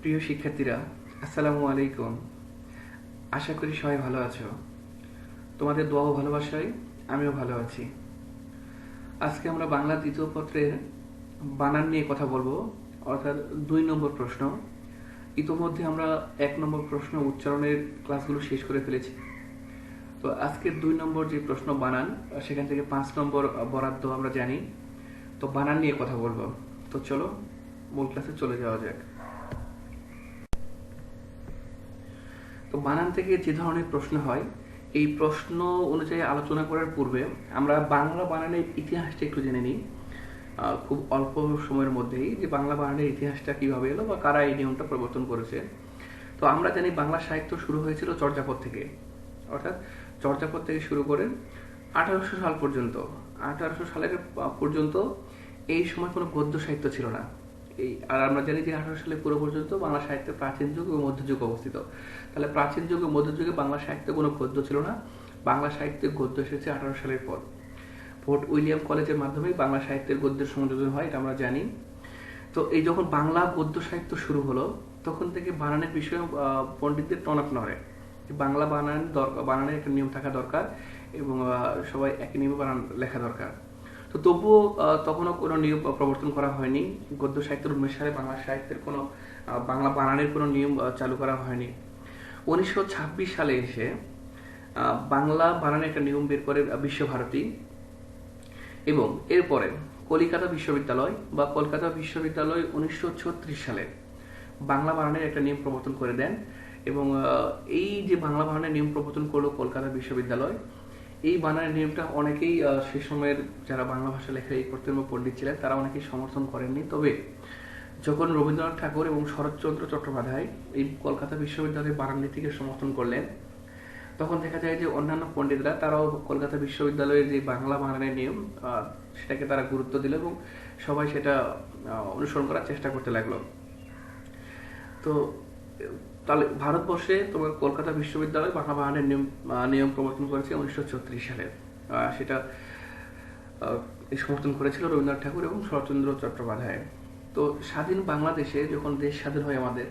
প্রিয় শিক্ষার্থীরা, আসসালামু আলাইকুম। আশা করি সবাই ভালো আছো। তোমাদের দোয়া ও ভালোবাসায় আমিও ভালো আছি। আজকে আমরা বাংলা দ্বিতীয় পত্রের বানান নিয়ে কথা বলবো, অর্থাৎ 2 নম্বর প্রশ্ন। ইতোমধ্যে আমরা 1 নম্বর প্রশ্ন উচ্চারণের ক্লাসগুলো শেষ করে ফেলেছি। তো আজকের 2 নম্বর যে প্রশ্ন বানান, সেখান থেকে 5 নম্বর বরাদ্দ আমরা জানি। তো বানান নিয়ে কথা বলবো। তো চলো মূল ক্লাসে চলে যাওয়া যাক। তো বানান থেকে যে ধরনের প্রশ্ন হয়, এই প্রশ্ন অনুযায়ী আলোচনা করার পূর্বে আমরা বাংলা বানানের ইতিহাসটা একটু জেনে নিই। খুব অল্প সময়ের মধ্যেই যে বাংলা বানানের ইতিহাসটা কিভাবে এলো বা কারা এই নিয়মটা প্রবর্তন করেছে। তো আমরা জানি বাংলা সাহিত্য শুরু হয়েছিল চর্যাপদ থেকে, অর্থাৎ চর্যাপদ থেকে শুরু করে 1800 সাল পর্যন্ত। 1800 সালের পর্যন্ত এই সময় কোনো গদ্য সাহিত্য ছিল না। আর আমরা জানি যে 1800 সালের পুরো পর্যন্ত বাংলা সাহিত্যে প্রাচীন যুগ ও মধ্যযুগ অবস্থিত। তাহলে প্রাচীন যুগ ও মধ্যযুগে বাংলা সাহিত্যে কোনো গদ্য ছিল না। বাংলা সাহিত্যে গদ্য এসেছে 1800 সালের পর। ফোর্ট উইলিয়াম কলেজের মাধ্যমে বাংলা সাহিত্যের গদ্যের সংযোজন হয়, এটা আমরা জানি। তো এই যখন বাংলা গদ্য সাহিত্য শুরু হলো, তখন থেকে বানানের বিষয়ে পণ্ডিতদের টনক নড়ে। বাংলা বানানের একটা নিয়ম থাকা দরকার এবং সবাই একই নিয়মে বানান লেখা দরকার। তো তবুও তখনও কোনো নিয়ম প্রবর্তন করা হয়নি। গদ্য সাহিত্যের 19 সালে বাংলা সাহিত্যের কোনো বাংলা বানানের কোনো নিয়ম চালু করা হয়নি। 1926 সালে এসে বাংলা বানানের একটা নিয়ম বের করে বিশ্বভারতী, এবং এরপরে কলিকাতা বিশ্ববিদ্যালয় বা কলকাতা বিশ্ববিদ্যালয় 1936 সালে বাংলা বানানের একটা নিয়ম প্রবর্তন করে দেন। এবং এই যে বাংলা বানানের নিয়ম প্রবর্তন করলো কলকাতা বিশ্ববিদ্যালয়, এই বানানের নিয়মটা অনেকেই সে সময়ের যারা বাংলা ভাষা লেখালেখি করতেন বা পণ্ডিত ছিলেন তারা অনেকেই সমর্থন করেননি। তবে যখন রবীন্দ্রনাথ ঠাকুর এবং শরৎচন্দ্র চট্টোপাধ্যায় এই কলকাতা বিশ্ববিদ্যালয়ের বানান নীতিকে সমর্থন করলেন, তখন দেখা যায় যে অন্যান্য পণ্ডিতরা তারাও কলকাতা বিশ্ববিদ্যালয়ের যে বাংলা বানানের নিয়ম সেটাকে তারা গুরুত্ব দিল এবং সবাই সেটা অনুসরণ করার চেষ্টা করতে লাগলো। তো তাহলে ভারতবর্ষে তোমার কলকাতা বিশ্ববিদ্যালয় বাংলা বানানের নিয়ম প্রবর্তন করেছে 1936 সালে। সেটা সমর্থন করেছিল রবীন্দ্রনাথ ঠাকুর এবং শরৎচন্দ্র চট্টোপাধ্যায়। তো স্বাধীন বাংলাদেশে যখন দেশ স্বাধীন হয় আমাদের,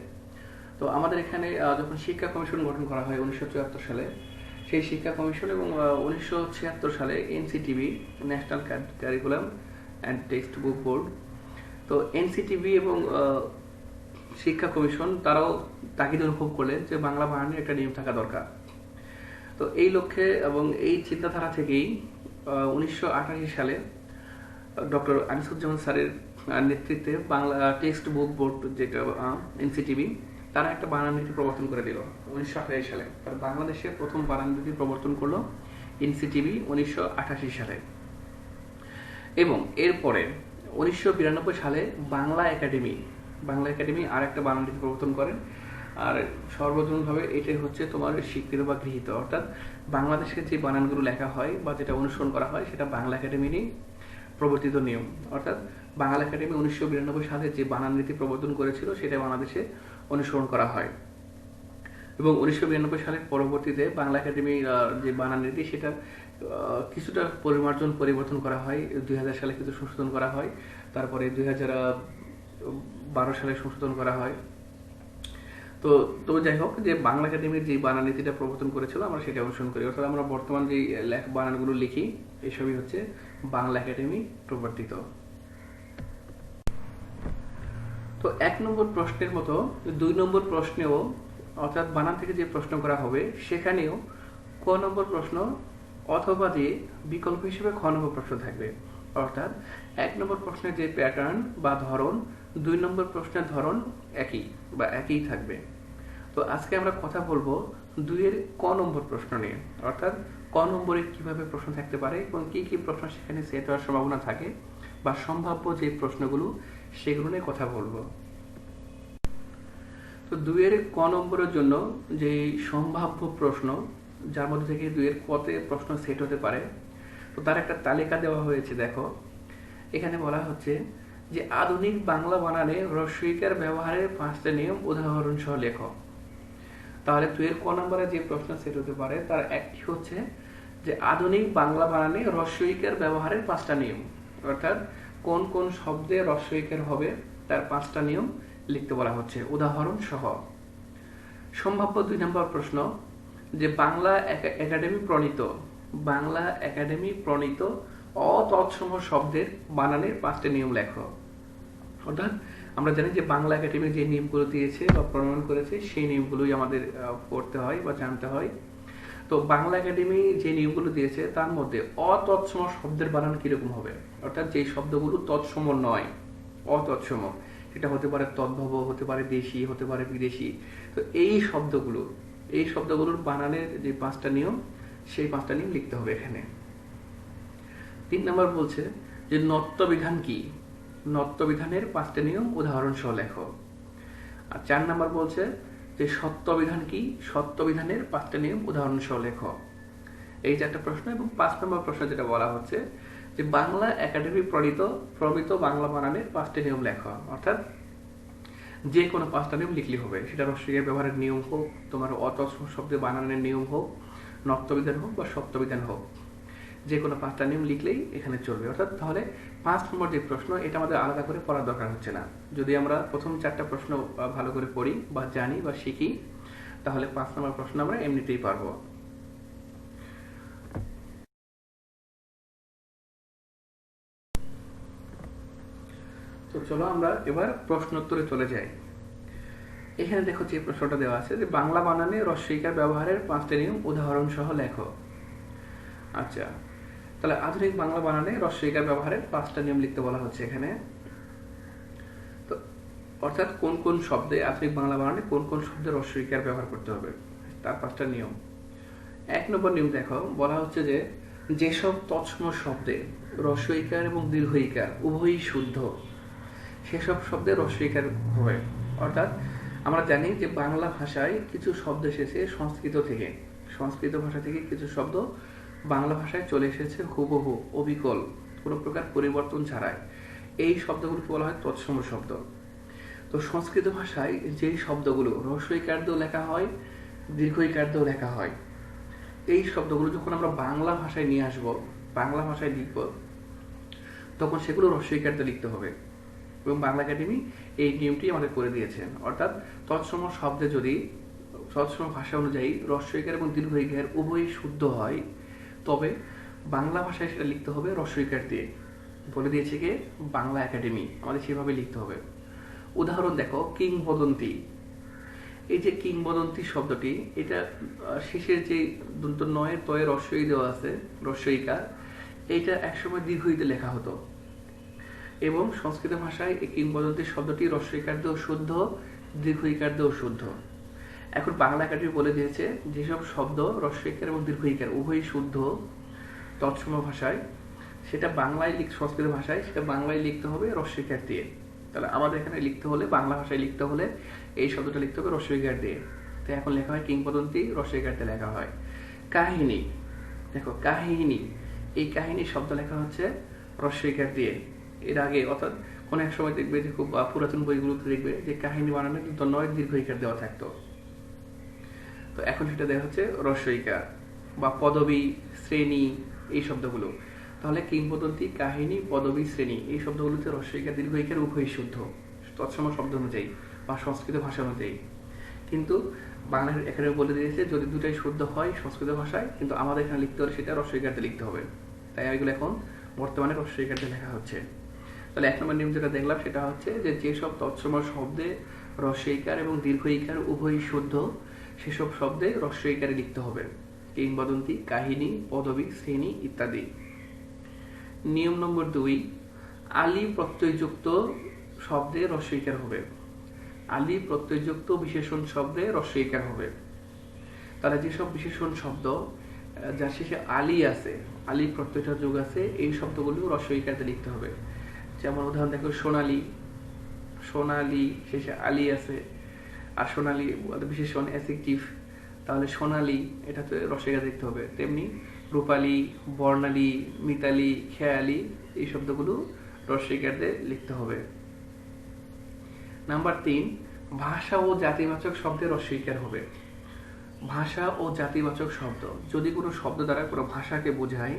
তো আমাদের এখানে যখন শিক্ষা কমিশন গঠন করা হয় 1974 সালে, সেই শিক্ষা কমিশন এবং 1976 সালে NCTB, national curriculum and text book board, তো এনসিটিবি এবং শিক্ষা কমিশন তারাও তাগিদ অনুভব করলেন যে বাংলা বানানের একটা নিয়ম থাকা দরকার। তো এই লক্ষ্যে এবং এই চিন্তাধারা থেকেই 1988 সালে ডক্টর আনিসুজ্জামান স্যারের নেতৃত্বে বাংলা টেক্সট বুক বোর্ড, যেটা এনসিটিবি, তারা একটা বানান নীতি প্রবর্তন করে দিল 1988 সালে। বাংলাদেশের প্রথম বানান নীতি প্রবর্তন করলো এনসিটিবি 1988 সালে। এবং এরপরে 1992 সালে বাংলা একাডেমি আর একটা বানান নীতি প্রবর্তন করেন। আর সর্বজনীনভাবে এটাই হচ্ছে তোমার স্বীকৃত বা গৃহীত, অর্থাৎ বাংলাদেশের যে বানানগুলো লেখা হয় বা যেটা অনুসরণ করা হয় সেটা বাংলা একাডেমিরই প্রবর্তিত নিয়ম। অর্থাৎ বাংলা একাডেমি 1992 সালে যে বানান নীতি প্রবর্তন করেছিল সেটা বাংলাদেশে অনুসরণ করা হয়। এবং 1992 সালের পরবর্তীতে বাংলা একাডেমির যে বানান নীতি সেটা কিছুটা পরিবর্তন করা হয়। 2000 সালে কিছু সংশোধন করা হয়, তারপরে 2012 সালে সংশোধন করা হয়। তো তবে যাই হোক, যে বাংলা একাডেমির যে বানান নীতিটা প্রবর্তন করেছিল আমরা সেটা অনুসরণ করি, অর্থাৎ আমরা বর্তমান যে বানানগুলো লিখি এসবই হচ্ছে বাংলা একাডেমি প্রবর্তিত। তো 1 নম্বর প্রশ্নের মতো 2 নম্বর প্রশ্নেও, অর্থাৎ বানান থেকে যে প্রশ্ন করা হবে সেখানেও ক নম্বর প্রশ্ন অথবা দিয়ে বিকল্প হিসেবে খ নম্বর প্রশ্ন থাকবে। অর্থাৎ 1 নম্বর প্রশ্নের যে প্যাটার্ন বা ধরন, 2 নম্বর প্রশ্নের ধরন একই থাকবে। তো আজকে আমরা কথা বলবো 2-এর ক নম্বর প্রশ্ন নিয়ে, অর্থাৎ ক নম্বরে কিভাবে প্রশ্ন থাকতে পারে এবং কি কি প্রশ্ন সেখানে সেট হওয়ার সম্ভাবনা থাকে বা সম্ভাব্য যে প্রশ্নগুলো সেগুলো নিয়ে কথা বলবো। তো 2-এর ক নম্বরের জন্য যে সম্ভাব্য প্রশ্ন, যার মধ্যে থেকে 2-এর কতে প্রশ্ন সেট হতে পারে, তো তার একটা তালিকা দেওয়া হয়েছে। দেখো, এখানে বলা হচ্ছে যে আধুনিক বাংলা বানানে হ্রস্বইকার ব্যবহারের 5টা নিয়ম উদাহরণ সহ লেখো। তাহলে 2-এর ক নম্বরে যে প্রশ্ন সেট হতে পারে তার একটি হচ্ছে যে আধুনিক বাংলা বানানে হ্রস্বইকার ব্যবহারের 5টা নিয়ম, অর্থাৎ কোন কোন শব্দে হ্রস্বইকার হবে তার 5টা নিয়ম লিখতে বলা হচ্ছে উদাহরণ সহ। সম্ভাব্য 2 নম্বর প্রশ্ন যে বাংলা একাডেমি প্রণীত অতৎসম শব্দের বানানের 5টি নিয়ম লেখো। অর্থাৎ আমরা জানি যে বাংলা একাডেমি যে নিয়মগুলো দিয়েছে বা প্রণয়ন করেছে সেই নিয়মগুলোই আমাদের পড়তে হয় বা জানতে হয়। তো বাংলা একাডেমি যে নিয়মগুলো দিয়েছে তার মধ্যে অতৎসম শব্দের বানান কিরকম হবে, অর্থাৎ যে শব্দগুলো তৎসম নয়, অতৎসম, সেটা হতে পারে তদ্ভব, হতে পারে দেশি, হতে পারে বিদেশি। তো এই শব্দগুলোর বানানের যে 5টা নিয়ম, সেই 5টা নিয়ম লিখতে হবে এখানে। 3 নম্বর বলছে যে নত্যবিধান কি, নত্যবিধানের 5টা নিয়ম উদাহরণ সহ লেখো। আর 4 নম্বর বলছে যে সত্যবিধান কি, সত্যবিধানের 5টা নিয়ম উদাহরণ সহ লেখো। এই 4টা প্রশ্ন। এবং 5 নম্বর প্রশ্ন যেটা বলা হচ্ছে যে বাংলা একাডেমি প্রমিত বাংলা বানানের 5টি নিয়ম লেখো। অর্থাৎ যে কোনো 5টা নিয়ম লিখলে হবে, সেটা রস্বইকার ব্যবহারের নিয়ম হোক, তোমার অতৎসম শব্দে বানানের নিয়ম হোক, নত্যবিধান হোক বা সত্যবিধান হোক, যে কোনো 5টা নিয়ম লিখলেই এখানে চলবে। অর্থাৎ তাহলে 5 নম্বর যে প্রশ্ন, এটা আমাদের আলাদা করে পড়ার দরকার হচ্ছে না। যদি আমরা প্রথম 4টা প্রশ্ন ভালো করে পড়ি বা জানি বা শিখি, তাহলে 5 নম্বর প্রশ্ন আমরা এমনিতেই পারবো। তো চলো আমরা এবার প্রশ্নোত্তরে চলে যাই। এখানে দেখো যে প্রশ্নটা দেওয়া আছে যে বাংলা বানানে রস্বইকার ব্যবহারের 5টি নিয়ম উদাহরণ সহ লেখো। আচ্ছা, তাহলে আধুনিক বাংলা বানানে রস্বইকার ব্যবহারের 5টা নিয়ম লিখতে বলা হচ্ছে এখানে। তো অর্থাৎ কোন কোন শব্দে, আধুনিক বাংলা বানানে কোন কোন শব্দে রস্বইকার ব্যবহার করতে হবে, তার 5টা নিয়ম। 1 নম্বর নিয়ম দেখো, বলা হচ্ছে যে যেসব তৎসম শব্দে রস্বইকার এবং দীর্ঘইকার উভয়ই শুদ্ধ, সেসব শব্দে রস্বইকার হবে। অর্থাৎ আমরা জানি যে বাংলা ভাষায় কিছু শব্দ এসেছে সংস্কৃত ভাষা থেকে কিছু শব্দ বাংলা ভাষায় চলে এসেছে হুবহু, অবিকল, কোনো প্রকার পরিবর্তন ছাড়াই। এই শব্দগুলোকে বলা হয় তৎসম শব্দ। তো সংস্কৃত ভাষায় যেই শব্দগুলো রস্বইকার দিয়েও লেখা হয়, দীর্ঘইকার দিয়েও লেখা হয়, এই শব্দগুলো যখন আমরা বাংলা ভাষায় নিয়ে আসবো, বাংলা ভাষায় লিখবো, তখন সেগুলো রস্বইকার দিয়ে লিখতে হবে। এবং বাংলা একাডেমি এই নিয়মটি আমাদের করে দিয়েছেন। অর্থাৎ তৎসম শব্দে যদি তৎসম ভাষা অনুযায়ী রস্বইকার এবং দীর্ঘইকার উভয়ই শুদ্ধ হয়, তবে বাংলা ভাষায় সেটা লিখতে হবে রস্বইকার দিয়ে। বলে দিয়েছে কি বাংলা একাডেমি, আমাদের সেভাবে লিখতে হবে। উদাহরণ দেখো, কিংবদন্তি। এই যে কিংবদন্তি শব্দটি, এটা শেষের যে দন্ত নয়ের তয়ে রস্বই দেওয়া আছে, রস্বইকার, এইটা একসময় দীর্ঘইতে লেখা হতো। এবং সংস্কৃত ভাষায় এই কিংবদন্তি শব্দটি রস্বইকার দিয়েও শুদ্ধ, দীর্ঘইকার দিয়েও শুদ্ধ। এখন বাংলা একাডেমি বলে দিয়েছে যেসব শব্দ রস্বইকার এবং দীর্ঘইকার উভয়ই শুদ্ধ তৎসম ভাষায়, সেটা বাংলায় সংস্কৃত ভাষায় সেটা বাংলায় লিখতে হবে রস্বইকার দিয়ে। তাহলে আমাদের এখানে লিখতে হলে, বাংলা ভাষায় লিখতে হলে এই শব্দটা লিখতে হবে রস্বইকার দিয়ে। তো এখন লেখা হয় কিংবদন্তি, রস্বইকার দিয়ে লেখা হয়। কাহিনী, দেখো কাহিনী, এই কাহিনী শব্দ লেখা হচ্ছে রস্বইকার দিয়ে। এর আগে অর্থাৎ কোন এক সময় দেখবে যে খুব পুরাতন বইগুলোতে দেখবে যে কাহিনী বানানো কিন্তু নয় দীর্ঘইকার দেওয়া থাকতো, তো এখন সেটা দেওয়া হচ্ছে রস্বইকার। বা পদবী, শ্রেণী, এই শব্দগুলো, তাহলে কিংবদন্তি, কাহিনী, পদবী, শ্রেণী, এই শব্দগুলোতে রস্বইকার দীর্ঘইকার উভয়ই শুদ্ধ তৎসম শব্দ অনুযায়ী বা সংস্কৃত ভাষা অনুযায়ী। কিন্তু বাংলার এখানে বলে দিয়েছে যদি দুটাই শুদ্ধ হয় সংস্কৃত ভাষায়, কিন্তু আমাদের এখানে লিখতে হলে সেটা রস্বইকার দিয়ে লিখতে হবে। তাই এগুলো এখন বর্তমানে রস্বইকার দিয়ে লেখা হচ্ছে। তাহলে 1 নম্বর নিয়ম যেটা দেখলাম সেটা হচ্ছে যে যেসব তৎসম শব্দে রস্বইকার এবং দীর্ঘইকার উভয়ই শুদ্ধ, সেসব শব্দে রস্বইকারে লিখতে হবে। কিংবদন্তি, কাহিনী, পদবী, শ্রেণী ইত্যাদি। নিয়ম নম্বর 2, আলি প্রত্যয়যুক্ত শব্দে রস্বইকার হবে। আলি প্রত্যয়যুক্ত বিশেষণ শব্দে রস্বইকার হবে। তাহলে যেসব বিশেষণ শব্দ যার শেষে আলি আছে, আলি প্রত্যয়টা যোগ আছে, এই শব্দগুলো রস্বইকারে লিখতে হবে। যেমন উদাহরণ দেখো, সোনালী, সোনালী শেষে আলি আছে, আর সোনালী বিশেষণ অ্যাডজেক্টিভ, তাহলে সোনালী এটাতে রস্বইকার লিখতে হবে। তেমনি রূপালী, বর্ণালী, মিতালী, খেয়ালী, এই শব্দগুলো রস্বইকার দিয়ে লিখতে হবে। নাম্বার 3, ভাষা ও জাতিবাচক শব্দে রস্বইকার হবে। ভাষা ও জাতিবাচক শব্দ, যদি কোনো শব্দ দ্বারা কোনো ভাষাকে বোঝায়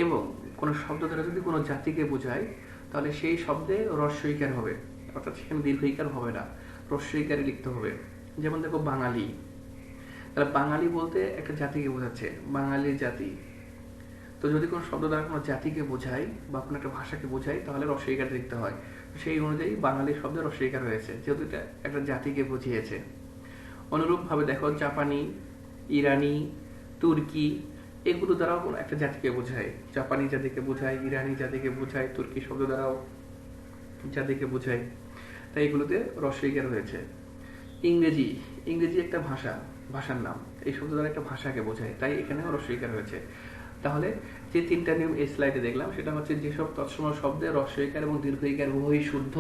এবং কোনো শব্দ দ্বারা যদি কোনো জাতিকে বোঝায়, তাহলে সেই শব্দে রস্বইকার হবে। অর্থাৎ সেখানে দীর্ঘইকার হবে না, হ্রস্বইকারে লিখতে হবে। যেমন দেখো বাঙালি, তাহলে বাঙালি বলতে একটা জাতিকে বোঝাচ্ছে, বাঙালি জাতি। তো যদি কোনো শব্দ দ্বারা কোনো জাতিকে বোঝায় বা কোনো একটা ভাষাকে বোঝায় তাহলে হ্রস্বইকার লিখতে হয়। সেই অনুযায়ী বাঙালি শব্দে হ্রস্বইকার হয়েছে, যেহেতু এটা একটা জাতিকে বুঝিয়েছে। অনুরূপভাবে দেখো জাপানি, ইরানি, তুর্কি, এগুলো দ্বারাও একটা জাতিকে বোঝায়। জাপানি জাতিকে বোঝায়, ইরানি জাতিকে বোঝায়, তুর্কি শব্দ দ্বারাও জাতিকে বোঝায়। তাই এগুলোতে হ্রস্বইকার হয়েছে। ইংরেজি, ইংরেজি একটা ভাষা, ভাষার নাম, এই শব্দ দ্বারা একটা ভাষাকে বোঝায়, তাই এখানেও হ্রস্বইকার হয়েছে। তাহলে যে তিনটা নিয়ম এই স্লাইডে দেখলাম সেটা হচ্ছে যেসব তৎসম শব্দে হ্রস্বইকার এবং দীর্ঘইকার উভয়ই শুদ্ধ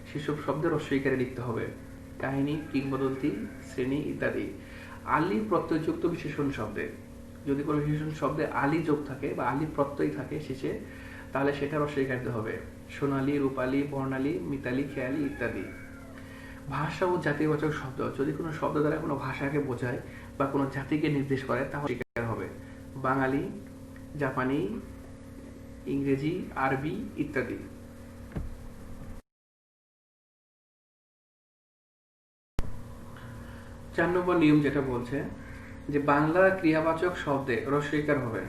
সেসব শব্দে হ্রস্বইকারে লিখতে হবে। কাহিনী, কিংবদন্তি, শ্রেণী ইত্যাদি। আলি প্রত্যয়যুক্ত বিশেষণ শব্দে, যদি কোনো বিশেষণ শব্দে আলি যোগ থাকে বা আলি প্রত্যয় থাকে শেষে, তাহলে সেটা হ্রস্বইকার দিতে হবে। সোনালী, রূপালী, বর্ণালী, মিতালি, খেয়ালি ইত্যাদি। ভাষা ও জাতিবাচক শব্দ, যদি কোনো শব্দ দ্বারা কোনো ভাষাকে বোঝায় বা কোনো জাতিকে নির্দেশ করে তাহলে হ্রস্বইকার হবে। বাঙালি, জাপানি, ইংরেজি, আরবি ইত্যাদি। 4 নম্বর নিয়ম যেটা বলছে যে বাংলা ক্রিয়াবাচক শব্দে হ্রস্বইকার হবে।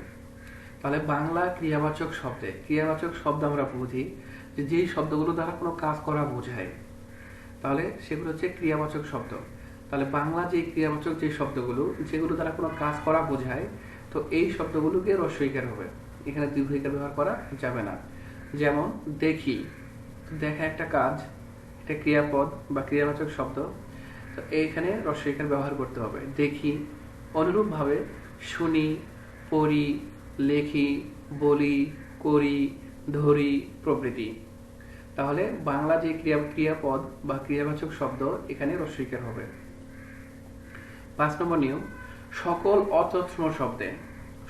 তাহলে বাংলা ক্রিয়াবাচক শব্দে, ক্রিয়াবাচক শব্দ আমরা বুঝি যে যেই শব্দগুলো দ্বারা কোনো কাজ করা বোঝায়, তাহলে সেগুলো হচ্ছে ক্রিয়াবাচক শব্দ। তাহলে বাংলা যে ক্রিয়াবাচক যে শব্দগুলো যেগুলো দ্বারা কোনো কাজ করা বোঝায়, তো এই শব্দগুলোকে হ্রস্বইকার হবে, এখানে দীর্ঘইকার ব্যবহার করা যাবে না। যেমন দেখি, দেখা একটা কাজ, এটা ক্রিয়াপদ বা ক্রিয়াবাচক শব্দ, তো এইখানে হ্রস্বইকার ব্যবহার করতে হবে, দেখি। অনুরূপভাবে শুনি, পড়ি, লেখি, বলি, করি, ধরি প্রভৃতি। তাহলে বাংলা যে ক্রিয়াপদ বা ক্রিয়াবাচক শব্দ এখানে হ্রস্বইকার হবে। 5 নম্বর নিয়ম, সকল অতৎসম শব্দে,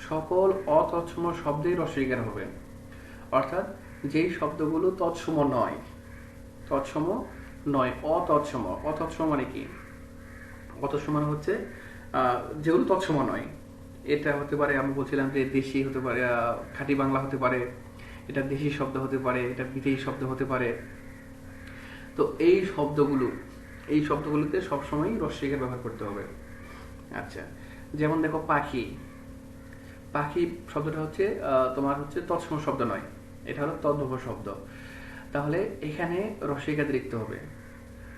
সকল অতৎসম শব্দেই হ্রস্বইকার হবে। অর্থাৎ যেই শব্দগুলো তৎসম নয়, তৎসম নয়, অতৎসম। অতৎসম মানে কি? অতৎসম মানে হচ্ছে যেগুলো তৎসম নয়। এটা হতে পারে, আমি বলছিলাম যে দেশি হতে পারে, খাঁটি বাংলা হতে পারে, এটা দেশি শব্দ হতে পারে, এটা বিদেশি শব্দ হতে পারে। তো এই শব্দগুলো, এই শব্দগুলোতে সবসময় হ্রস্বইকার ব্যবহার করতে হবে। আচ্ছা, যেমন দেখো পাখি, পাখি শব্দটা হচ্ছে তোমার হচ্ছে তৎসম শব্দ নয়, এটা হলো তদ্ভব শব্দ। তাহলে এখানে হ্রস্বইকার লিখতে হবে।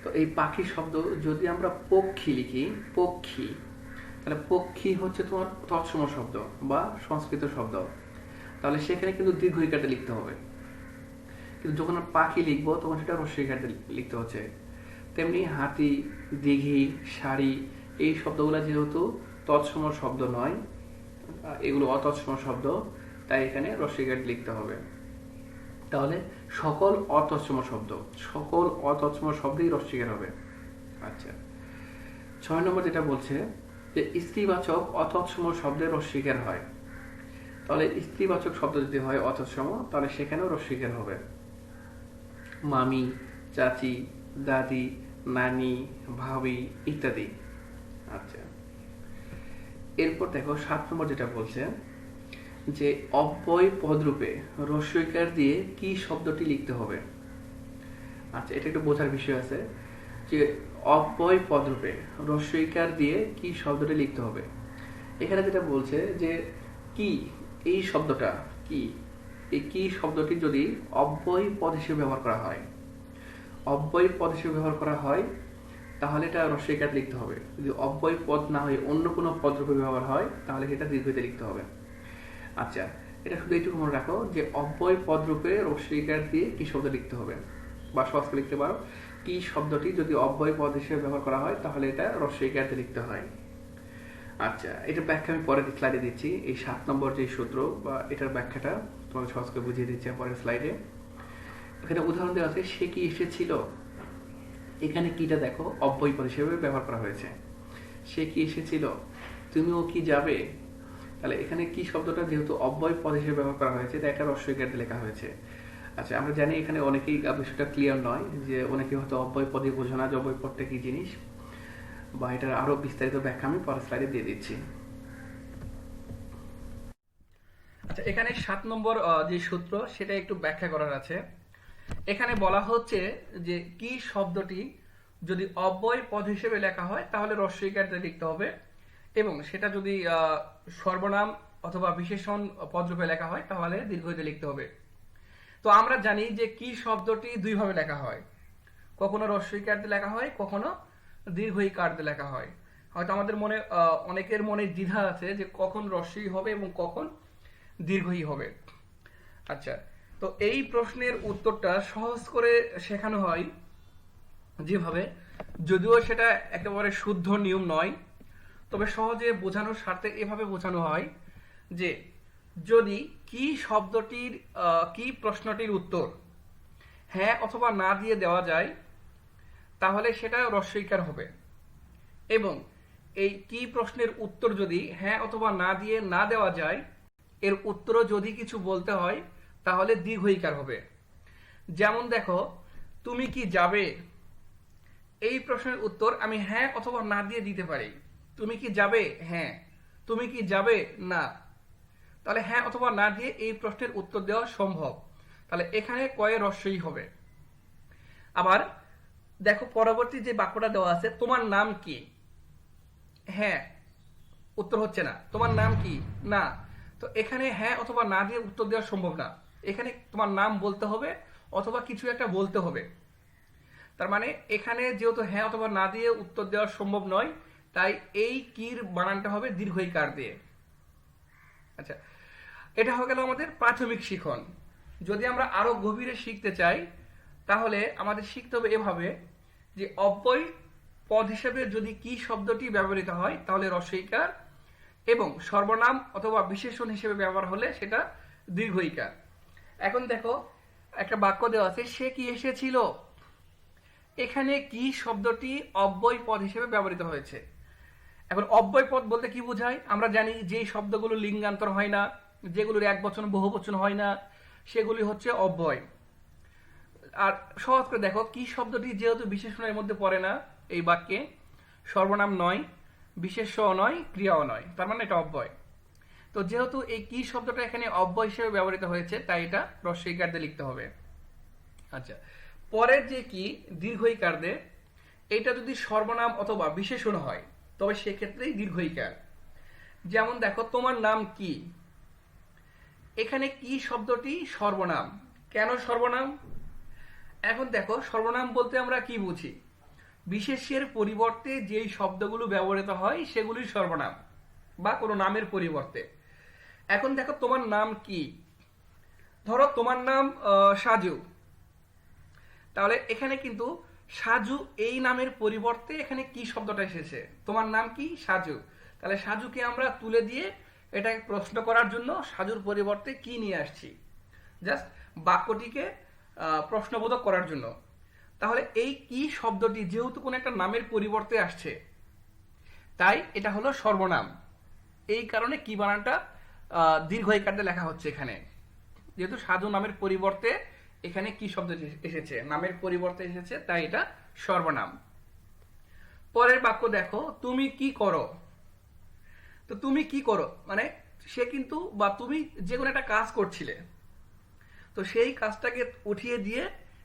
তো এই পাখি শব্দ যদি আমরা পক্ষী লিখি, পক্ষী, তাহলে পক্ষী হচ্ছে তোমার তৎসম শব্দ বা সংস্কৃত শব্দ, তাহলে সেখানে কিন্তু দীর্ঘইকারটা লিখতে হবে। কিন্তু যখন পাখি লিখবো তখন সেটা হ্রস্বইকারটা লিখতে হচ্ছে। তেমনি হাতি, দিঘি, শাড়ি, এই শব্দগুলো যেহেতু তৎসম শব্দ নয়, এগুলো অতৎসম শব্দ, তাই এখানে হ্রস্বইকার লিখতে হবে। তাহলে সকল অতৎসম শব্দ, সকল অতৎসম শব্দেই হ্রস্বইকার হবে। আচ্ছা, 6 নম্বর যেটা বলছে যে স্ত্রীবাচক অতৎসম শব্দের হ্রস্বইকার হয়। তাহলে স্ত্রীবাচক শব্দ যদি হয় অতৎসম, তাহলে সেখানেও হ্রস্বইকার হবে। মামি, চাচি, দাদি, নানি, ভাবি ইত্যাদি। আচ্ছা, এরপর দেখো 7 নম্বর যেটা বলছে যে অব্যয় পদরূপে হ্রস্বইকার দিয়ে কি শব্দটি লিখতে হবে। আচ্ছা, এটা একটু বোঝার বিষয় আছে যে অব্যয় পদরূপে হ্রস্বইকার দিয়ে কি শব্দটি লিখতে হবে। এখানে যেটা বলছে যে কি, এই শব্দটা কি, এই কি শব্দটি যদি অব্যয় পদ হিসেবে ব্যবহার করা হয়, অব্যয় পদ হিসেবে ব্যবহার করা হয় তাহলে এটা হ্রস্বইকার লিখতে হবে। যদি অব্যয় পদ না হয়ে অন্য কোনো পদরূপে ব্যবহার হয় তাহলে সেটা দীর্ঘইতে লিখতে হবে। আচ্ছা, এটা শুধু এইটুকু মনে রাখো যে অব্যয় পদরূপে হ্রস্বইকার দিয়ে কি শব্দ লিখতে হবে, বা সহজ করে লিখতে পারো কি শব্দটি যদি অব্যয় পদ হিসেবে ব্যবহার করা হয় তাহলে এটা হ্রস্বইকার দিয়ে লিখতে হয়। আচ্ছা, এটা ব্যাখ্যা আমি পরের স্লাইডে দিচ্ছি। এই 7 নম্বর যে সূত্র বা এটার ব্যাখ্যাটা তোমাকে সহজ করে বুঝিয়ে দিচ্ছি পরের স্লাইডে। এখানে উদাহরণ দেওয়া আছে, সে কি এসেছিল। এখানে কিটা দেখো অব্যয় পদ হিসেবে ব্যবহার করা হয়েছে। সে কি এসেছিল, তুমিও কি যাবে। তাহলে এখানে কি শব্দটা যেহেতু অব্যয় পদ হিসেবে ব্যবহার করা হয়েছে তাই এটা হ্রস্বইকার দিয়ে লেখা হয়েছে। আচ্ছা, আমরা জানি এখানে অনেকেই বিষয়টা ক্লিয়ার নয়, যে অনেকে হয়তো অব্যয় পদে বোঝে না যে অব্যয় পদটা কি জিনিস, বা এটার আরো বিস্তারিত ব্যাখ্যা আমি পরের স্লাইডে দিয়ে দিচ্ছি। আচ্ছা, এখানে 7 নম্বর যে সূত্র সেটা একটু ব্যাখ্যা করার আছে। এখানে বলা হচ্ছে যে কি শব্দটি যদি অব্যয় পদ হিসেবে লেখা হয় তাহলে রস্বইকার দিয়ে লিখতে হবে, এবং সেটা যদি সর্বনাম অথবা বিশেষণ পদরূপে লেখা হয় তাহলে দীর্ঘইতে লিখতে হবে। তো আমরা জানি যে কি শব্দটি দুইভাবে লেখা হয়, কখনো রস্বইকার দিয়ে লেখা হয়, কখনো দীর্ঘইকার দিয়ে লেখা হয়। হয়তো আমাদের মনে অনেকের মনে দ্বিধা আছে যে কখন রস্বই হবে এবং কখন দীর্ঘই হবে। আচ্ছা, তো এই প্রশ্নের উত্তরটা সহজ করে শেখানো হয় যেভাবে, যদিও সেটা একেবারে শুদ্ধ নিয়ম নয়, তবে সহজে বোঝানোর স্বার্থে এভাবে বোঝানো হয় যে যদি কি শব্দটির কি প্রশ্নটির উত্তর হ্যাঁ অথবা না দিয়ে দেওয়া যায় তাহলে সেটা রস্বইকার হবে, এবং এই কি প্রশ্নের উত্তর যদি হ্যাঁ অথবা না দিয়ে না দেওয়া যায়, এর উত্তরও যদি কিছু বলতে হয় তাহলে দীর্ঘইকার হবে। যেমন দেখো, তুমি কি যাবে, এই প্রশ্নের উত্তর আমি হ্যাঁ অথবা না দিয়ে দিতে পারি। তুমি কি যাবে, হ্যাঁ। তুমি কি যাবে, না। তাহলে হ্যাঁ অথবা না দিয়ে এই প্রশ্নের উত্তর দেওয়া সম্ভব। তাহলে এখানে কয়ে রস্বই হবে। আবার দেখো পরবর্তী যে বাক্যটা দেওয়া আছে, তোমার নাম কি, হ্যাঁ, উত্তর হচ্ছে না। তোমার নাম কি, না। তো এখানে হ্যাঁ অথবা না দিয়ে উত্তর দেওয়া সম্ভব না, এখানে তোমার নাম বলতে হবে অথবা কিছু একটা বলতে হবে। তার মানে এখানে যেহেতু হ্যাঁ অথবা না দিয়ে উত্তর দেওয়া সম্ভব নয়, তাই এই কির বানানটা হবে দীর্ঘইকার দিয়ে। আচ্ছা, এটা হয়ে গেল আমাদের প্রাথমিক শিখন। যদি আমরা আরো গভীরে শিখতে চাই তাহলে আমাদের শিখতে হবে এভাবে যে অব্যয় পদ হিসেবে যদি কি শব্দটি ব্যবহৃত হয় তাহলে রস্বইকার, এবং সর্বনাম অথবা বিশেষণ হিসেবে ব্যবহার হলে সেটা দীর্ঘইকার। এখন দেখো একটা বাক্য দেওয়া আছে, সে কি এসেছিল। এখানে কি শব্দটি অব্যয় পদ হিসেবে ব্যবহৃত হয়েছে। এখন অব্যয় পদ বলতে কি বোঝায়? আমরা জানি যে শব্দগুলো লিঙ্গান্তর হয় না, যেগুলোর এক বচন বহু বচন হয় না, সেগুলি হচ্ছে অব্যয়। আর সহজ করে দেখো, কি শব্দটি যেহেতু বিশেষণের মধ্যে পড়ে না এই বাক্যে, সর্বনাম নয়, বিশেষ্য নয়, ক্রিয়াও নয়, তার মানে এটা অব্যয়। তো যেহেতু এই কি শব্দটা এখানে অব্যয় হিসেবে ব্যবহৃত হয়েছে তাই এটা রস্বইকার দিয়ে লিখতে হবে। আচ্ছা, পরের যে কি দীর্ঘইকার দিয়ে, এটা যদি সর্বনাম অথবা বিশেষণ হয় তবে সেক্ষেত্রেই দীর্ঘইকার। যেমন দেখো, তোমার নাম কি, এখানে কি শব্দটি সর্বনাম। কেন সর্বনাম? এখন দেখো, সর্বনাম বলতে আমরা কি বুঝি? বিশেষ্যের পরিবর্তে যেই শব্দগুলো ব্যবহৃত হয় সেগুলি সর্বনাম, বা কোনো নামের পরিবর্তে। এখন দেখো, তোমার নাম কি, ধরো তোমার নাম সাজু, তাহলে এখানে কিন্তু সাজু এই নামের পরিবর্তে এখানে কি শব্দটা এসেছে, তোমার নাম কি, সাজু। তাহলে সাজুকে আমরা তুলে দিয়ে এটাকে প্রশ্ন করার জন্য সাজুর পরিবর্তে কি নিয়ে আসছি, জাস্ট বাক্যটিকে প্রশ্নবোধক করার জন্য। তাহলে এই কি শব্দটি যেহেতু কোনো একটা নামের পরিবর্তে আসছে তাই এটা হলো সর্বনাম। এই কারণে কি বানানটা দীর্ঘইকার দিয়ে লেখা হচ্ছে এখানে, যেহেতু সাজু নামের পরিবর্তে এখানে কি শব্দ এসেছে, নামের পরিবর্তে এসেছে, তাই এটা সর্বনাম। পরের বাক্য দেখো, তুমি কি করো। তো তুমি কি করো মানে সে কিন্তু বা তুমি যে কোনো একটা কাজ করছিলে, তো সেই কাজটাকে উঠিয়ে দিয়ে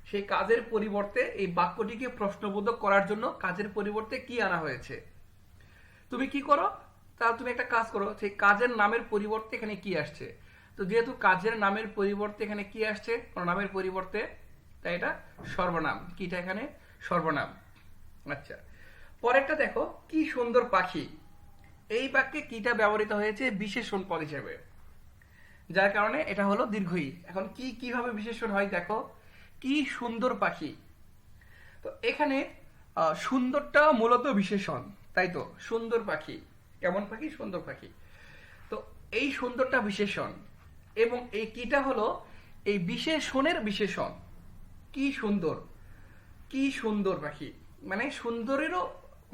সেই কাজের পরিবর্তে এই বাক্যটিকে প্রশ্নবোধক করার জন্য কাজের পরিবর্তে কি আনা হয়েছে। তুমি কি করো, তাহলে তুমি একটা কাজ করো, সেই কাজের নামের পরিবর্তে এখানে কি আসছে। তো যেহেতু কাজের নামের পরিবর্তে এখানে কি আসছে, কোনো নামের পরিবর্তে, তাই এটা সর্বনাম। কিটা এখানে সর্বনাম। আচ্ছা, পরেরটা দেখো, কি সুন্দর পাখি। এই বাক্যে কিটা ব্যবহৃত হয়েছে বিশেষণ পদ হিসেবে, যার কারণে এটা হলো দীর্ঘই। এখন কি কিভাবে বিশেষণ হয় দেখো, কি সুন্দর পাখি। তো এখানে সুন্দরটা মূলত বিশেষণ, তাই তো, সুন্দর পাখি, কেমন পাখি, সুন্দর পাখি। তো এই সুন্দরটা বিশেষণ, এবং এই কিটা হলো এই বিশেষণের বিশেষণ। কি সুন্দর, কি সুন্দর পাখি, মানে সুন্দরেরও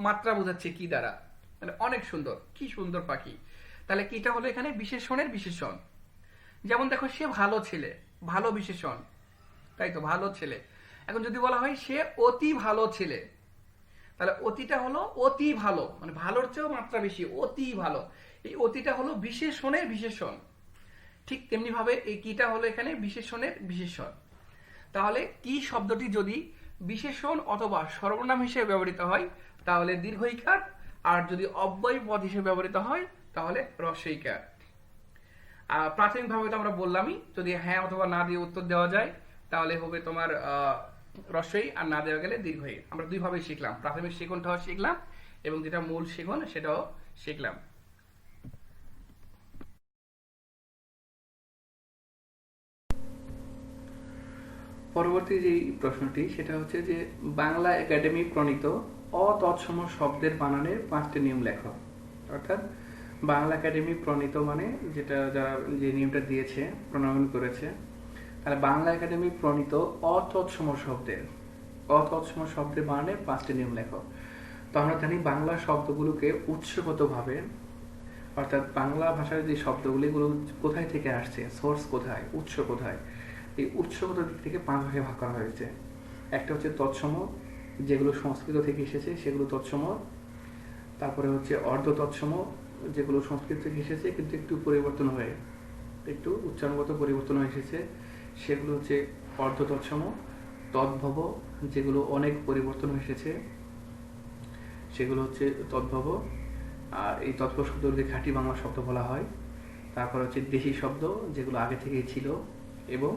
মাত্রা বোঝাচ্ছে কি দ্বারা, মানে অনেক সুন্দর, কি সুন্দর পাখি। তাহলে কিটা হলো এখানে বিশেষণের বিশেষণ। যেমন দেখো, সে ভালো ছেলে, ভালো বিশেষণ, তাই তো, ভালো ছেলে। এখন যদি বলা হয় সে অতি ভালো ছেলে, তাহলে অতিটা হলো অতি ভালো, মানে ভালোর চেয়েও মাত্রা বেশি, অতি ভালো। এই অতিটা হলো বিশেষণের বিশেষণ। ঠিক তেমনি ভাবে এই কিটা হলো এখানে বিশেষণের বিশেষণ। তাহলে কি শব্দটি যদি বিশেষণ অথবা সর্বনাম হিসেবে ব্যবহৃত হয় তাহলে দীর্ঘ ইকার, আর যদি অব্যয় পদ হিসেবে ব্যবহৃত হয় তাহলে হ্রস্ব ইকার। প্রাথমিকভাবে তো আমরা বললামই, যদি হ্যাঁ অথবা না দিয়ে উত্তর দেওয়া যায় তাহলে হবে তোমার হ্রস্বই, আর না দেওয়া গেলে দীর্ঘই। আমরা দুইভাবে শিখলাম, প্রাথমিক শিখনটাও শিখলাম এবং যেটা মূল শিখন সেটাও শিখলাম। পরবর্তী যে প্রশ্নটি সেটা হচ্ছে যে বাংলা একাডেমি প্রণীত অতৎসম শব্দের বানানের 5টি নিয়ম লেখো। অর্থাৎ বাংলা একাডেমি প্রণীত মানে যেটা যারা যে নিয়মটা দিয়েছে, প্রণয়ন করেছে, তাহলে বাংলা একাডেমি প্রণীত অতৎসম শব্দের বানানের 5টি নিয়ম লেখো। তো আমরা জানি বাংলা শব্দগুলোকে উৎসগতভাবে, অর্থাৎ বাংলা ভাষার যে শব্দগুলি এগুলো কোথায় থেকে আসছে, সোর্স কোথায়, উৎস কোথায়, এই উৎসগত দিক থেকে 5 ভাগে ভাগ করা হয়েছে। একটা হচ্ছে তৎসম, যেগুলো সংস্কৃত থেকে এসেছে সেগুলো তৎসম। তারপরে হচ্ছে অর্ধ তৎসম, যেগুলো সংস্কৃত থেকে এসেছে কিন্তু একটু পরিবর্তন হয়ে, একটু উচ্চারণগত পরিবর্তন হয়ে এসেছে, সেগুলো হচ্ছে অর্ধ তৎসম। তদ্ভব, যেগুলো অনেক পরিবর্তন হয়ে এসেছে সেগুলো হচ্ছে তদ্ভব। আর এই তদ্ভব শব্দগুলোকে খাঁটি বাংলা শব্দ বলা হয়। তারপর হচ্ছে দেশি শব্দ, যেগুলো আগে থেকেই ছিল, এবং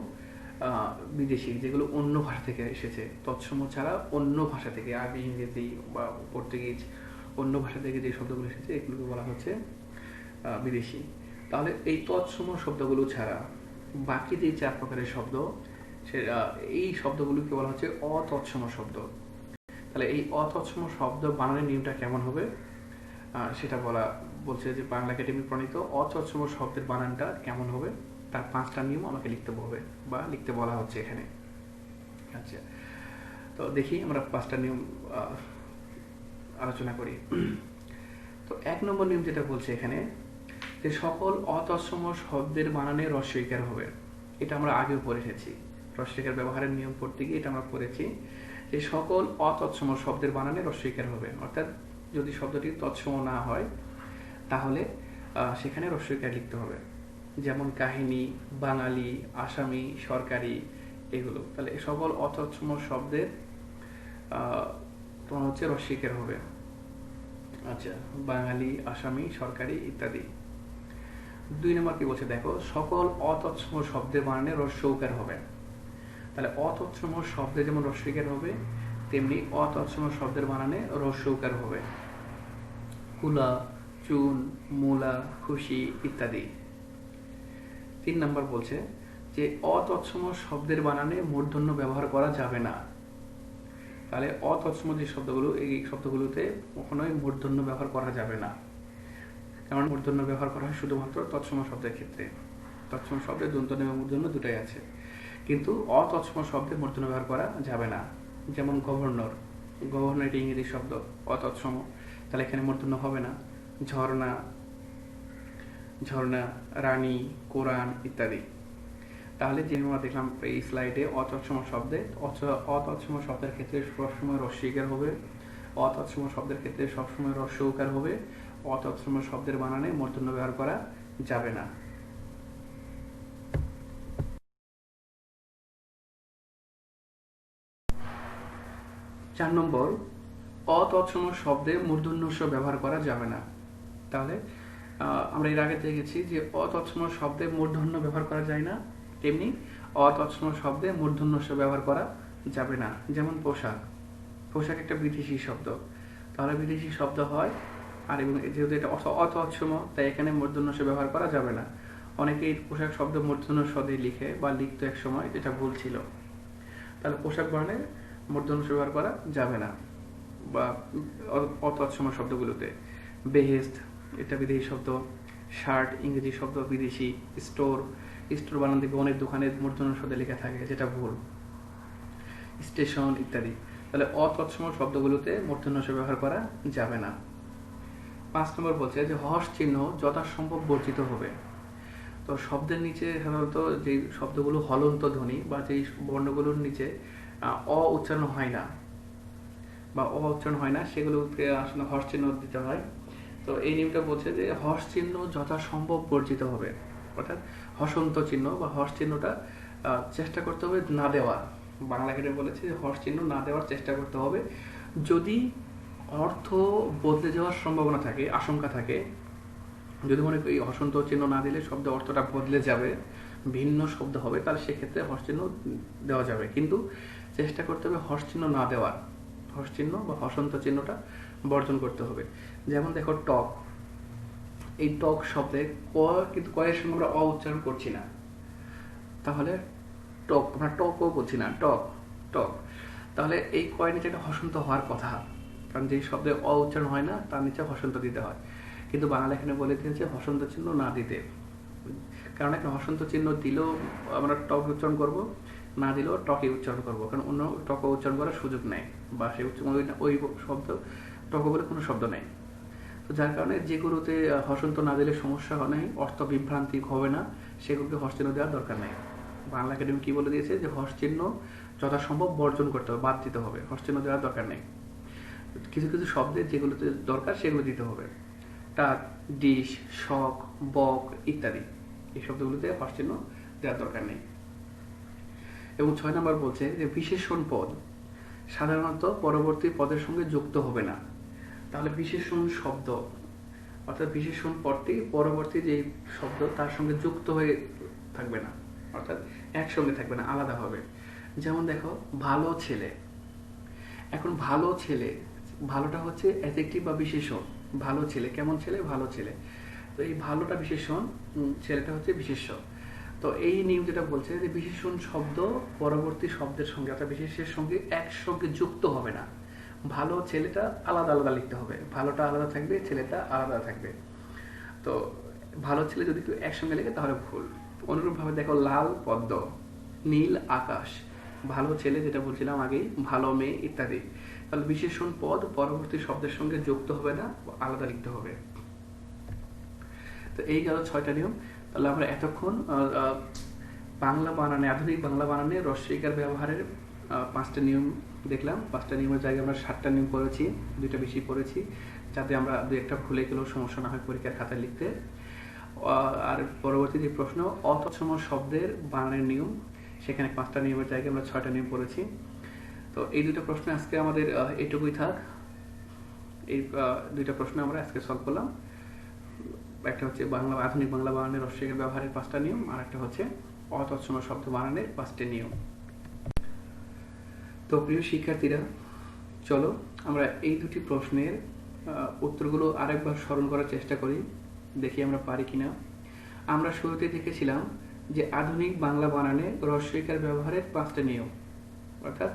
বিদেশি, যেগুলো অন্য ভাষা থেকে এসেছে। তৎসম ছাড়া অন্য ভাষা থেকে, আরবি, ইংরেজি বা পর্তুগিজ, অন্য ভাষা থেকে যে শব্দগুলো এসেছে এগুলোকে বলা হচ্ছে বিদেশি। তাহলে এই তৎসম শব্দগুলো ছাড়া বাকি যে 4 প্রকারের শব্দ, এই শব্দগুলোকে বলা হচ্ছে অতৎসম শব্দ। তাহলে এই অতৎসম শব্দ বানানের নিয়মটা কেমন হবে সেটা বলছে যে বাংলা একাডেমি প্রণীত অতৎসম শব্দের বানানটা কেমন হবে তার 5টা নিয়ম আমাকে লিখতে হবে বা লিখতে বলা হচ্ছে এখানে। আচ্ছা, তো দেখি আমরা 5টা নিয়ম আলোচনা করি। তো 1 নম্বর নিয়ম যেটা বলছে এখানে যে সকল অতৎসম শব্দের বানানে হ্রস্ব ইকার হবে। এটা আমরা আগেও পড়ে এসেছি, হ্রস্ব ইকার ব্যবহারের নিয়ম পড়তে গিয়ে এটা আমরা পড়েছি যে সকল অতৎসম শব্দের বানানে হ্রস্ব ইকার হবে। অর্থাৎ যদি শব্দটি তৎসম না হয় তাহলে সেখানে হ্রস্ব ইকার লিখতে হবে। যেমন কাহিনী, বাঙালি, আসামি, সরকারি, এগুলো। তাহলে সকল অতৎসম শব্দের তোমার হচ্ছে হ্রস্ব ইকার হবে। আচ্ছা, বাঙালি, আসামি, সরকারি ইত্যাদি। 2 নম্বর কি বলছে দেখো, সকল অতৎসম শব্দের বানানে হ্রস্ব উকার হবে। তাহলে অতৎসম শব্দে যেমন হ্রস্ব ইকার হবে তেমনি অতৎসম শব্দের বানানে হ্রস্ব উকার হবে। কুলা, চুন, মূলা, খুশি ইত্যাদি। 3 নম্বর বলছে যে অতৎসম শব্দের বানানে মূর্ধন্য ব্যবহার করা যাবে না। তাহলে অতৎসম যে শব্দগুলো, এই শব্দগুলোতে কখনোই মূর্ধন্য ব্যবহার করা যাবে না, কারণ মূর্ধন্য ব্যবহার করা হয় শুধুমাত্র তৎসম শব্দের ক্ষেত্রে। তৎসম শব্দে দন্তন্য এবং মূর্ধন্য দুটাই আছে, কিন্তু অতৎসম শব্দে মূর্ধন্য ব্যবহার করা যাবে না। যেমন গভর্নর, এটা ইংরেজি শব্দ, অতৎসম, তাহলে এখানে মূর্ধন্য হবে না। ঝর্ণা, রানী, কোরআন ইত্যাদি। তাহলে যে আমরা দেখলাম এই স্লাইডে অতৎসম শব্দের ক্ষেত্রে সবসময় হ্রস্ব ইকার হবে, অতৎসম শব্দের ক্ষেত্রে সবসময় হ্রস্ব উকার হবে, অতৎসম শব্দের বানানে মূর্ধন্য ব্যবহার করা যাবে না। চার নম্বর, অতৎসম শব্দে মূর্ধন্য স ব্যবহার করা যাবে না। তাহলে আমরা এর আগে দেখেছি যে অতৎসম শব্দে মূর্ধন্য ব্যবহার করা যায় না, তেমনি অতৎসম শব্দে মূর্ধন্য স ব্যবহার করা যাবে না। যেমন পোশাক একটা বিদেশি শব্দ, তাহলে বিদেশি শব্দ হয়, আর এবং যেহেতু এটা অতৎসম তাই এখানে মূর্ধন্য স ব্যবহার করা যাবে না। অনেকেই পোশাক শব্দ মূর্ধন্য স দিয়ে লিখে বা লিখতো এক সময়, যেটা ভুল ছিল। তাহলে পোশাক বর্ণে মূর্ধন্য স ব্যবহার করা যাবে না বা অতৎসম শব্দগুলোতে। বেহেস্ত এটা বিদেশি শব্দ, শার্ট ইংরেজি শব্দ, বিদেশি। স্টোর বানান থেকে অনেক দোকানে মূর্ধন্য স দিয়ে লেখা থাকে, যেটা ভুল। স্টেশন ইত্যাদি। তাহলে অতৎসম শব্দগুলোতে মূর্ধন্য স ব্যবহার করা যাবে না। 5 নম্বর বলছে যে হর্ষ চিহ্ন যথাসম্ভব বর্জিত হবে। তো শব্দের নিচে সাধারণত যে শব্দগুলো হলন্ত ধ্বনি বা যেই বর্ণগুলোর নিচে উচ্চারণ হয় না সেগুলোকে আসলে হর্ষ চিহ্ন দিতে হয়। তো এই নিয়মটা বলছে যে হর্ষ চিহ্ন যথাসম্ভব বর্জিত হবে, অর্থাৎ হসন্ত চিহ্ন বা হর্ষ চিহ্নটা চেষ্টা করতে হবে না দেওয়া। বাংলা একাডেমি বলেছে যে হর্ষ চিহ্ন না দেওয়ার চেষ্টা করতে হবে যদি অর্থ বদলে যাওয়ার সম্ভাবনা থাকে, আশঙ্কা থাকে। যদি মনে করি হসন্ত চিহ্ন না দিলে শব্দের অর্থটা বদলে যাবে, ভিন্ন শব্দ হবে, তাহলে সেক্ষেত্রে হর্ষ চিহ্ন দেওয়া যাবে, কিন্তু চেষ্টা করতে হবে হর্ষ চিহ্ন না দেওয়ার, হর্ষ চিহ্ন বা হসন্ত চিহ্নটা বর্জন করতে হবে। যেমন দেখো টক, এই টক শব্দে ক কিন্তু কয়ের সঙ্গে আমরা অ উচ্চারণ করছি না, তাহলে টক, আমরা টকও বলছি না, টক টক, তাহলে এই কয়ের নিচে একটা হসন্ত হওয়ার কথা, কারণ যে শব্দে অ উচ্চারণ হয় না তার নিচে হসন্ত দিতে হয়, কিন্তু বাংলা এখানে বলে দিয়েছে হসন্ত চিহ্ন না দিতে। কারণ একটা হসন্ত চিহ্ন দিলেও আমরা টক উচ্চারণ করব, না দিলেও টকে উচ্চারণ করব, কারণ অন্য টক উচ্চারণ করার সুযোগ নেই, বা সেই ওই শব্দ টক বলে কোনো শব্দ নেই। তো যার কারণে যেগুলোতে হসন্ত না দিলে সমস্যা নেই, অর্থ বিভ্রান্তি হবে না, সেগুলোকে হর্ষ চিহ্ন দেওয়ার দরকার নেই। বাংলা একাডেমি কি বলে দিয়েছে যে হর্ষ চিহ্ন যথাসম্ভব বর্জন করতে হবে, বাদ দিতে হবে, হর্ষ চিহ্ন দেওয়ার দরকার নেই। কিছু কিছু শব্দে যেগুলোতে দরকার সেগুলো দিতে হবে, টাক, ডিশ, শখ, বক ইত্যাদি, এই শব্দগুলোতে হর্ষ চিহ্ন দেওয়ার দরকার নেই। এবং 6 নম্বর বলছে যে বিশেষণ পদ সাধারণত পরবর্তী পদের সঙ্গে যুক্ত হবে না। তাহলে বিশেষণ শব্দ অর্থাৎ বিশেষণ পদটি পরবর্তী যে শব্দ তার সঙ্গে যুক্ত হয়ে থাকবে না, অর্থাৎ একসঙ্গে থাকবে না, আলাদা হবে। যেমন দেখো ভালো ছেলে, এখন ভালো ছেলে, ভালোটা হচ্ছে অ্যাডজেক্টিভ বা বিশেষণ, ভালো ছেলে, কেমন ছেলে, ভালো ছেলে, তো এই ভালোটা বিশেষণ, ছেলেটা হচ্ছে বিশেষ্য। তো এই নিয়ম যেটা বলছে যে বিশেষণ শব্দ পরবর্তী শব্দের সঙ্গে অর্থাৎ বিশেষের সঙ্গে একসঙ্গে যুক্ত হবে না, ভালো ছেলেটা আলাদা আলাদা লিখতে হবে, ভালোটা আলাদা থাকবে, ছেলেটা আলাদা থাকবে। তো ভালো ছেলে যদি কেউ একসঙ্গে লেখে তাহলে ভুল। অনুরূপভাবে দেখো লাল পদ্ম, নীল আকাশ, ভালো ছেলে যেটা বলছিলাম আগেই, ভালো মেয়ে ইত্যাদি, তাহলে বিশেষণ পদ পরবর্তী শব্দের সঙ্গে যুক্ত হবে না, আলাদা লিখতে হবে। তো এই গেল 6টা নিয়ম। তাহলে আমরা এতক্ষণ বাংলা বানানে, আধুনিক বাংলা বানানে রস্বইকার ব্যবহারের 5টা নিয়ম দেখলাম। 5টা নিয়মের জায়গায় আমরা 7টা নিয়ম পড়েছি, 2টা বেশি পড়েছি, যাতে আমরা 2-1টা ভুলে গেলেও সমস্যা না হয় পরীক্ষার খাতায় লিখতে। আর পরবর্তী যে প্রশ্ন অতৎসম শব্দের বানানের নিয়ম, সেখানে 5টা নিয়মের জায়গায় আমরা 6টা নিয়ম পড়েছি। তো এই 2টা প্রশ্ন আজকে আমাদের এইটুকুই থাক। এই 2টা প্রশ্ন আমরা আজকে সলভ করলাম। একটা হচ্ছে বাংলা আধুনিক বাংলা বানানের রস্বইকার ব্যবহারের 5টা নিয়ম, আর একটা হচ্ছে অতৎসম শব্দ বানানের 5টা নিয়ম। তো প্রিয় শিক্ষার্থীরা, চলো আমরা এই 2টি প্রশ্নের উত্তরগুলো আরেকবার স্মরণ করার চেষ্টা করি, দেখি আমরা পারি কিনা। আমরা শুরুতে দেখেছিলাম যে আধুনিক বাংলা বানানে রস্বইকার ব্যবহারের 5টা নিয়ম, অর্থাৎ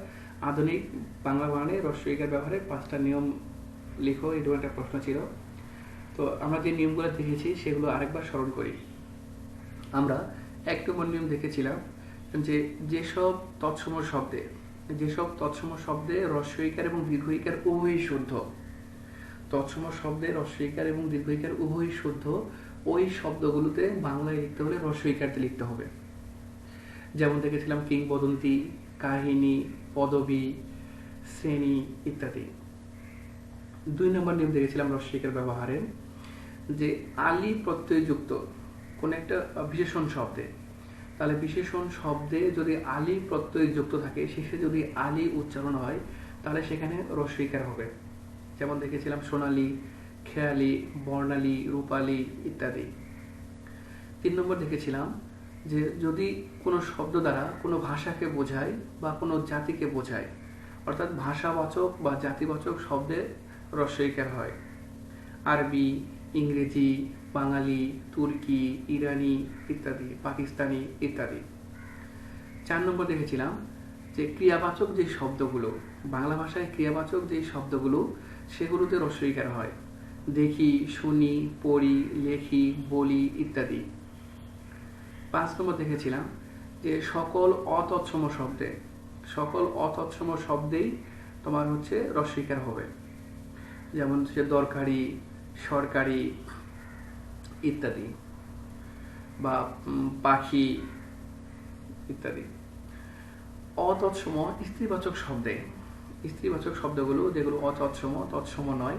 আধুনিক বাংলা বানানে রস্বইকার ব্যবহারের 5টা নিয়ম লিখো, এই একটা প্রশ্ন ছিল। তো আমরা যে নিয়মগুলো দেখেছি সেগুলো আরেকবার স্মরণ করি। আমরা 1 নম্বর নিয়ম দেখেছিলাম যে যেসব তৎসম শব্দে রস্বইকার এবং দীর্ঘইকার উভয়ই শুদ্ধ, তৎসম শব্দে রস্বইকার এবং দীর্ঘইকার উভয়ই শুদ্ধ, ওই শব্দগুলোতে বাংলায় লিখতে হলে রস্বইকারতে লিখতে হবে। যেমন দেখেছিলাম কিংবদন্তি, কাহিনী, পদবী, শ্রেণী ইত্যাদি। 2 নম্বর নিয়ম দেখেছিলাম রস্বইকার ব্যবহারের, যে আলি প্রত্যয়যুক্ত কোন একটা বিশেষণ শব্দে, তাহলে বিশেষণ শব্দে যদি আলি প্রত্যয় যুক্ত থাকে, শেষে যদি আলি উচ্চারণ হয়, তাহলে সেখানে রস্বইকার হবে। যেমন দেখেছিলাম সোনালী, খেয়ালি, বর্ণালী, রূপালী ইত্যাদি। 3 নম্বর দেখেছিলাম যে যদি কোনো শব্দ দ্বারা কোনো ভাষাকে বোঝায় বা কোনো জাতিকে বোঝায়, অর্থাৎ ভাষাবাচক বা জাতিবাচক শব্দে রস্বইকার হয়, আরবি, ইংরেজি, বাঙালি, তুর্কি, ইরানি ইত্যাদি, পাকিস্তানি ইত্যাদি। 4 নম্বর দেখেছিলাম যে ক্রিয়াবাচক যে শব্দগুলো, বাংলা ভাষায় ক্রিয়াবাচক যে শব্দগুলো, সেগুলোতে রস্বইকার হয়, দেখি, শুনি, পড়ি, লেখি, বলি ইত্যাদি। 5 নম্বর দেখেছিলাম যে সকল অতৎসম শব্দেই তোমার হচ্ছে রস্বইকার হবে, যেমন হচ্ছে দরকারি, সরকারি ইত্যাদি, বা পাখি ইত্যাদি। অতৎসম স্ত্রীবাচক শব্দগুলো যেগুলো অতৎসম, তৎসম নয়,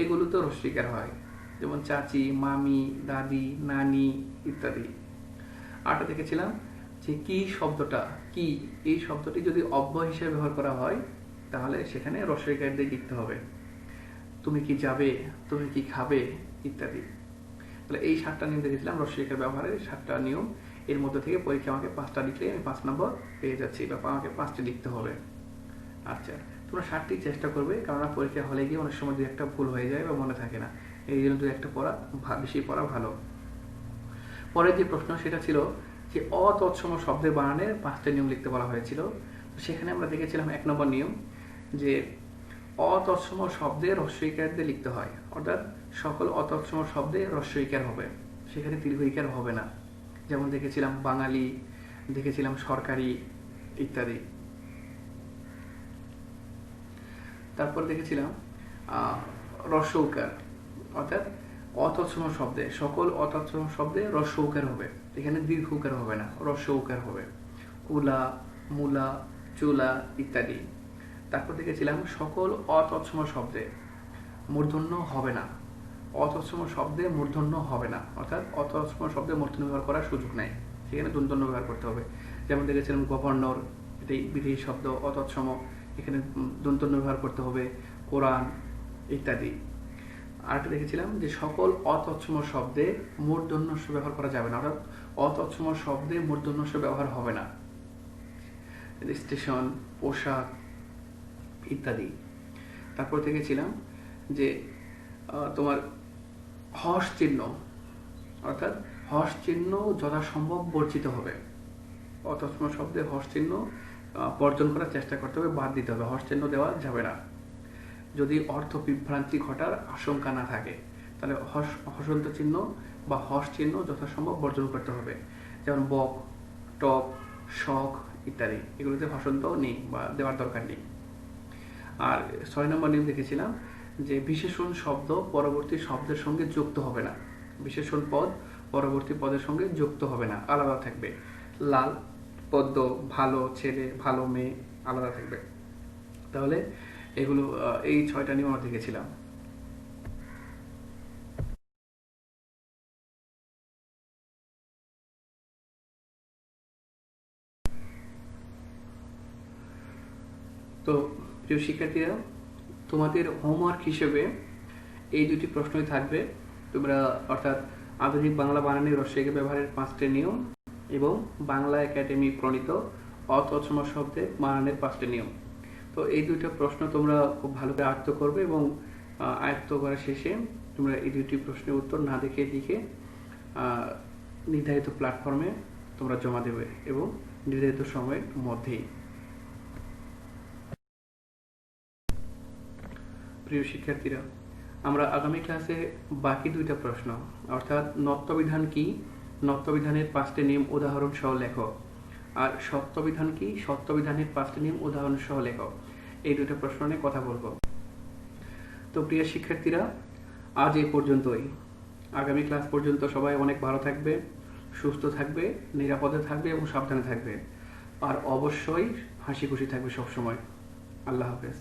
এগুলোতে রস্বইকার হয়, যেমন চাচি, মামি, দাদি, নানি ইত্যাদি। 8 দেখেছিলাম যে কি শব্দটা কি, এই শব্দটি যদি অব্যয় হিসেবে ব্যবহার করা হয় তাহলে সেখানে রস্বইকার দিয়ে লিখতে হবে। তুমি কি যাবে, তুমি কি খাবে ইত্যাদি। তাহলে এই 7টা নিয়ম দেখেছিলাম রস্বইকার ব্যবহারের 7টা নিয়ম। এর মধ্যে থেকে পরীক্ষা আমাকে 5টা লিখলে আমি 5 নম্বর পেয়ে যাচ্ছি, বা আমাকে 5টি লিখতে হবে। আচ্ছা, তোমরা 7টি চেষ্টা করবে, কারণ পরীক্ষা হলে গিয়ে অনেক সময় 2-1টা ভুল হয়ে যায় বা মনে থাকে না, এই জন্য 2-1টা পড়া বেশি পড়া ভালো। পরের যে প্রশ্ন সেটা ছিল যে অতৎসম শব্দের বানানের 5টা নিয়ম লিখতে বলা হয়েছিল। তো সেখানে আমরা দেখেছিলাম 1 নম্বর নিয়ম যে অতৎসম শব্দে রস্বইকার দিয়ে লিখতে হয়, অর্থাৎ সকল অতৎসম শব্দে রস্বইকার হবে, সেখানে দীর্ঘইকার হবে না। যেমন দেখেছিলাম বাঙালি, দেখেছিলাম সরকারি ইত্যাদি। তারপর দেখেছিলাম রস্বউকার, অর্থাৎ অতৎসম শব্দে সকল অতৎসম শব্দে রস্বউকার হবে, এখানে দীর্ঘউকার হবে না, রস্বউকার হবে। কুলা, মূলা, চুলা ইত্যাদি। তারপর দেখেছিলাম সকল অতৎসম শব্দে মূর্ধন্য হবে না, অতৎসম শব্দে মূর্ধন্য হবে না, অর্থাৎ অতৎসম শব্দে মূর্ধন্য ব্যবহার করার সুযোগ নেই, সেখানে দন্তন্য ব্যবহার করতে হবে। যেমন দেখেছিলাম গভর্নর, এটাই বিদেহী শব্দ, অতৎসম, এখানে দন্তন্য ব্যবহার করতে হবে। কোরআন ইত্যাদি। আরেকটা দেখেছিলাম যে সকল অতৎসম শব্দে মূর্ধন্য ব্যবহার করা যাবে না, অর্থাৎ অতৎসম শব্দে মূর্ধন্য ব্যবহার হবে না, স্টেশন, পোশাক ইত্যাদি। তারপর দেখেছিলাম যে তোমার হর্ষ চিহ্ন, অর্থাৎ হর্ষ চিহ্ন যথাসম্ভব বর্জিত হবে, অতৎসম শব্দে হর্ষ চিহ্ন বর্জন করার চেষ্টা করতে হবে, বাদ দিতে হবে, হর্ষ চিহ্ন দেওয়া যাবে না। যদি অর্থ বিভ্রান্তি ঘটার আশঙ্কা না থাকে তাহলে হসন্ত চিহ্ন বা হর্ষ চিহ্ন যথাসম্ভব বর্জন করতে হবে। যেমন বক, টক, শখ ইত্যাদি, এগুলোতে হসন্ত নেই বা দেওয়ার দরকার নেই। আর 6 নম্বর নিয়ম দেখেছিলাম যে বিশেষণ শব্দ পরবর্তী শব্দের সঙ্গে যুক্ত হবে না, বিশেষণ পদ পরবর্তী পদের সঙ্গে যুক্ত হবে না, আলাদা থাকবে। লাল, পদ্ম, ভালো ছেলে, ভালো মেয়ে আলাদা থাকবে। তাহলে এগুলো এই 6টা নিয়ম আমরা দেখেছিলাম। তো প্রিয় শিক্ষার্থীরা, তোমাদের হোমওয়ার্ক হিসেবে এই 2টি প্রশ্নই থাকবে। তোমরা অর্থাৎ আধুনিক বাংলা বানানের রস্বইকার ব্যবহারের 5টি নিয়ম এবং বাংলা একাডেমি প্রণীত অতৎসম শব্দের বানানের 5টি নিয়ম। তো এই 2টা প্রশ্ন তোমরা খুব ভালো করে আয়ত্ত করবে এবং আয়ত্ত করার শেষে তোমরা এই 2টি প্রশ্নের উত্তর না দেখে লিখে নির্ধারিত প্ল্যাটফর্মে তোমরা জমা দেবে এবং নির্ধারিত সময়ের মধ্যেই। প্রিয় শিক্ষার্থীরা, আমরা আগামী ক্লাসে বাকি 2টা প্রশ্ন, অর্থাৎ নত্যবিধান কি, নত্যবিধানের 5টি নিয়ম উদাহরণ সহ লেখো, আর সত্যবিধান কি, সত্যবিধানের 5টি নিয়ম উদাহরণ সহ লেখো, এই 2টা প্রশ্ন নিয়ে কথা বলবো। তো প্রিয় শিক্ষার্থীরা, আজ এই পর্যন্তই। আগামী ক্লাস পর্যন্ত সবাই অনেক ভালো থাকবে, সুস্থ থাকবে, নিরাপদে থাকবে এবং সাবধানে থাকবে, আর অবশ্যই হাসি খুশি থাকবে সবসময়। আল্লাহ হাফেজ।